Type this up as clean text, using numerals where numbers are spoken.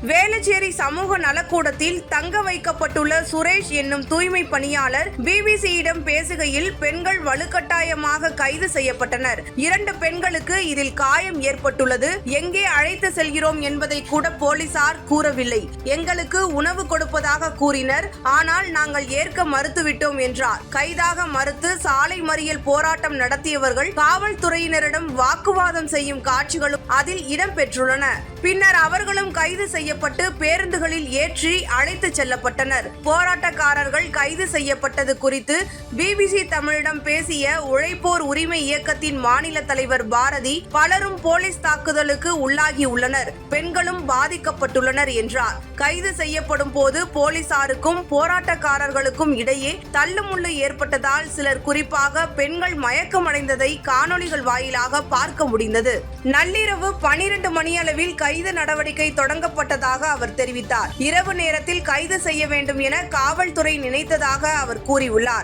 வேளச்சேரி சமூக நலக்கூடத்தில் தங்க வைக்கப்பட்டுள்ள சுரேஷ் என்னும் தூய்மை பணியாளர் பிபிசியிடம் பேசுகையில் பெண்கள் வலுக்கட்டாயமாக கைது செய்யப்பட்டனர். 2 பெண்களுக்கு இதில் காயம் ஏற்பட்டுள்ளது. எங்கே அழைத்து செல்கிறோம் என்பதை கூட போலீசார் கூறவில்லை. எங்களுக்கு உணவு கொடுப்பதாக கூறினர். ஆனால் நாங்கள் ஏற்க மறுத்துவிட்டோம் என்றார். கைதாக மறுத்து சாலை மறியல் போராட்டம் நடத்தியவர்கள் காவல்துறையினரிடம் வாக்குவாதம் செய்யும் காட்சிகளும் அதில் இடம்பெற்றுள்ளன. பின்னர் அவர்களும் கைது செய்யப்பட்டு பேருந்துகளில் ஏற்றி அழைத்து செல்லப்பட்டனர். போராட்டக்காரர்கள் கைது செய்யப்பட்டது குறித்து பிபிசி தமிழிடம் பேசிய உழைப்போர் உரிமை இயக்கத்தின் மாநில தலைவர் பாரதி, பலரும் போலீஸ் தாக்குதலுக்கு உள்ளாகியுள்ளனர், பெண்களும் பாதிக்கப்பட்டுள்ளனர் என்றார். கைது செய்யப்படும் போது போலீசாருக்கும் போராட்டக்காரர்களுக்கும் இடையே தள்ளுமுள்ளு ஏற்பட்டதால் சிலர், குறிப்பாக பெண்கள் மயக்கமடைந்ததை காணொளிகள் வாயிலாக பார்க்க முடிந்தது. நள்ளிரவு 12 மணியளவில் கைது நடவடிக்கை தொடங்கப்பட்டதாக அவர் தெரிவித்தார். இரவு நேரத்தில் கைது செய்ய வேண்டும் என காவல்துறை நினைத்ததாக அவர் கூறியுள்ளார்.